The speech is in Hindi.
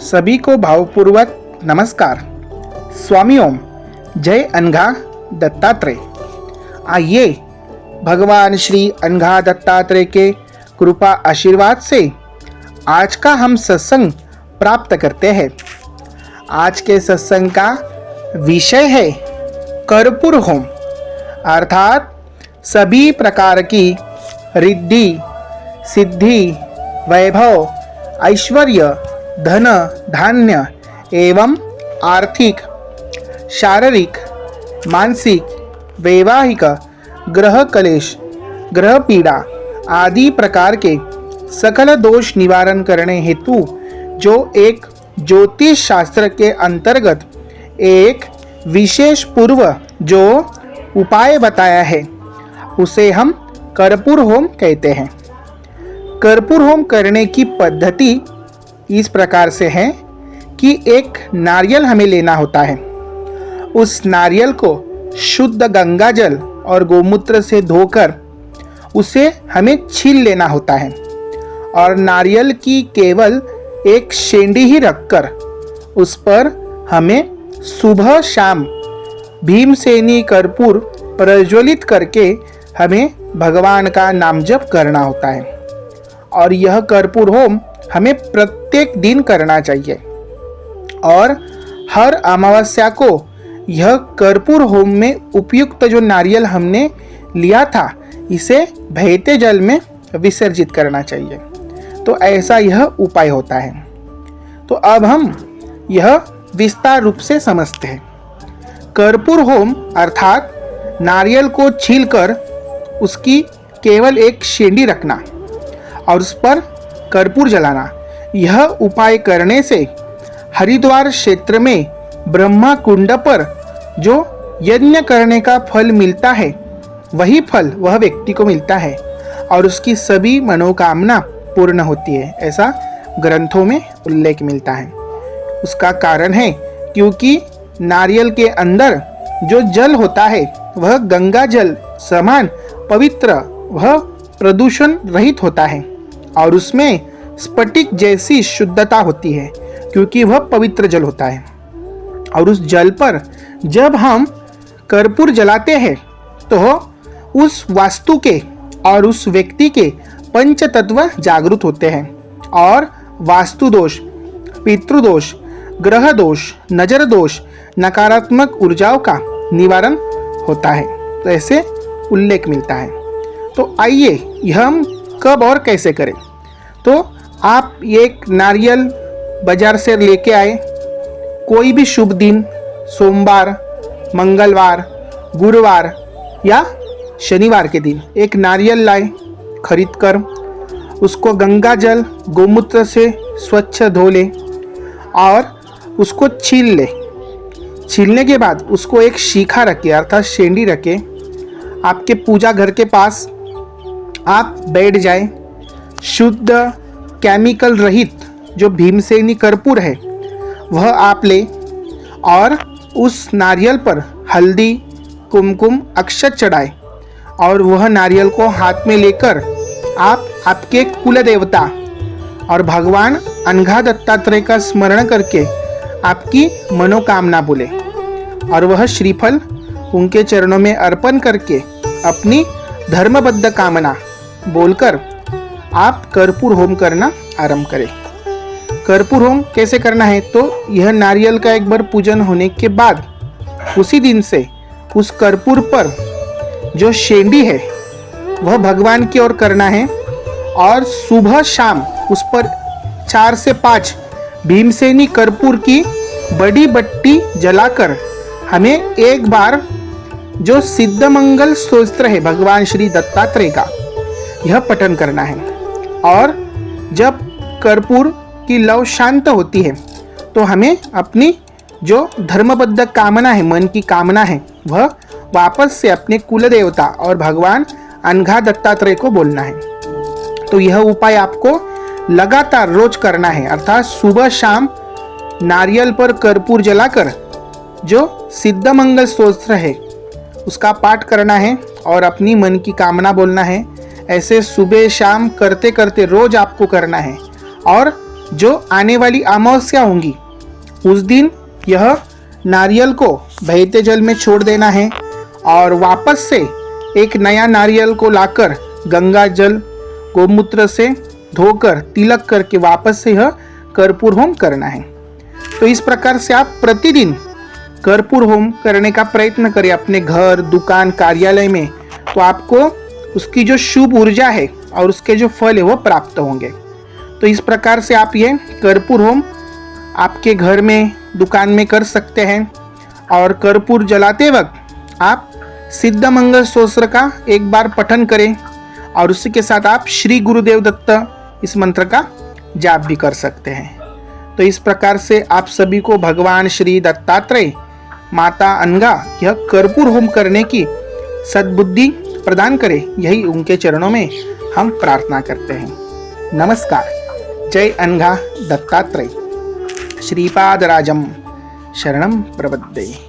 सभी को भावपूर्वक नमस्कार। स्वामी ओम। जय अनघा दत्तात्रेय। आइए भगवान श्री अनघा दत्तात्रेय के कृपा आशीर्वाद से आज का हम सत्संग प्राप्त करते हैं। आज के सत्संग का विषय है कर्पूर होम, अर्थात सभी प्रकार की रिद्धि, सिद्धि, वैभव, ऐश्वर्य, धन, धान्य एवं आर्थिक, शारीरिक, मानसिक, वैवाहिक, ग्रह कलेश, ग्रह पीड़ा आदि प्रकार के सकल दोष निवारण करने हेतु जो एक ज्योतिष शास्त्र के अंतर्गत एक विशेष पूर्व जो उपाय बताया है उसे हम कर्पूर होम कहते हैं। कर्पूर होम करने की पद्धति इस प्रकार से है कि एक नारियल हमें लेना होता है। उस नारियल को शुद्ध गंगा जल और गोमूत्र से धोकर उसे हमें छील लेना होता है और नारियल की केवल एक शेंडी ही रखकर उस पर हमें सुबह शाम भीमसेनी कर्पूर प्रज्वलित करके हमें भगवान का नाम जप करना होता है। और यह कर्पूर होम हमें प्रत्येक दिन करना चाहिए और हर अमावस्या को यह कर्पूर होम में उपयुक्त जो नारियल हमने लिया था इसे बहते जल में विसर्जित करना चाहिए। तो ऐसा यह उपाय होता है। तो अब हम यह विस्तार रूप से समझते हैं। कर्पूर होम अर्थात नारियल को छीलकर उसकी केवल एक शेंडी रखना और उस पर कर्पूर जलाना। यह उपाय करने से हरिद्वार क्षेत्र में ब्रह्मा कुंड पर जो यज्ञ करने का फल मिलता है वही फल वह व्यक्ति को मिलता है और उसकी सभी मनोकामना पूर्ण होती है, ऐसा ग्रंथों में उल्लेख मिलता है। उसका कारण है क्योंकि नारियल के अंदर जो जल होता है वह गंगा जल समान पवित्र, वह प्रदूषण रहित होता है और उसमें स्फटिक जैसी शुद्धता होती है क्योंकि वह पवित्र जल होता है। और उस जल पर जब हम कर्पूर जलाते हैं तो उस वास्तु के और उस व्यक्ति के पंच तत्व जागृत होते हैं और वास्तु दोष, पितृदोष, ग्रह दोष, नजर दोष, नकारात्मक ऊर्जाओं का निवारण होता है। तो ऐसे उल्लेख मिलता है। तो आइए यह हम कब और कैसे करें। तो आप एक नारियल बाजार से लेके आए, कोई भी शुभ दिन, सोमवार, मंगलवार, गुरुवार या शनिवार के दिन एक नारियल लाए खरीद कर उसको गंगा जल गोमूत्र से स्वच्छ धो ले और उसको छील ले। छीलने के बाद उसको एक शिखा रखे अर्थात शेंडी रखे, आपके पूजा घर के पास आप बैठ जाए। शुद्ध केमिकल रहित जो भीमसेनी कर्पूर है वह आप ले और उस नारियल पर हल्दी, कुमकुम, अक्षत चढ़ाए और वह नारियल को हाथ में लेकर आप आपके कुल देवता और भगवान अनघा दत्तात्रेय का स्मरण करके आपकी मनोकामना बोले और वह श्रीफल उनके चरणों में अर्पण करके अपनी धर्मबद्ध कामना बोलकर आप कर्पूर होम करना आरंभ करें। कर्पूर होम कैसे करना है तो यह नारियल का एक बार पूजन होने के बाद उसी दिन से उस कर्पूर पर जो शेंडी है वह भगवान की ओर करना है और सुबह शाम उस पर 4 से 5 भीमसेनी कर्पूर की बड़ी बत्ती जलाकर हमें एक बार जो सिद्ध मंगल स्तोत्र है भगवान श्री दत्तात्रेय का यह पठन करना है। और जब कर्पूर की लौ शांत होती है तो हमें अपनी जो धर्मबद्ध कामना है, मन की कामना है, वह वापस से अपने कुल देवता और भगवान अनघा दत्तात्रेय को बोलना है। तो यह उपाय आपको लगातार रोज करना है अर्थात सुबह शाम नारियल पर कर्पूर जलाकर जो सिद्ध मंगल स्तोत्र है उसका पाठ करना है और अपनी मन की कामना बोलना है। ऐसे सुबह शाम करते करते रोज आपको करना है और जो आने वाली अमावस्या होंगी उस दिन यह नारियल को बहते जल में छोड़ देना है और वापस से एक नया नारियल को लाकर गंगा जल गोमूत्र से धोकर तिलक करके वापस से यह कर्पूर होम करना है। तो इस प्रकार से आप प्रतिदिन कर्पूर होम करने का प्रयत्न करें अपने घर, दुकान, कार्यालय में, तो आपको उसकी जो शुभ ऊर्जा है और उसके जो फल है वो प्राप्त होंगे। तो इस प्रकार से आप ये कर्पूर होम आपके घर में, दुकान में कर सकते हैं। और कर्पूर जलाते वक्त आप सिद्ध मंगल स्तोत्र का एक बार पठन करें और उसी के साथ आप श्री गुरुदेव दत्त इस मंत्र का जाप भी कर सकते हैं। तो इस प्रकार से आप सभी को भगवान श्री दत्तात्रेय, माता अनघा यह कर्पूर होम करने की सद्बुद्धि प्रदान करें, यही उनके चरणों में हम प्रार्थना करते हैं। नमस्कार। जय अनघा दत्तात्रेय। श्रीपादराजम शरणं प्रपद्ये।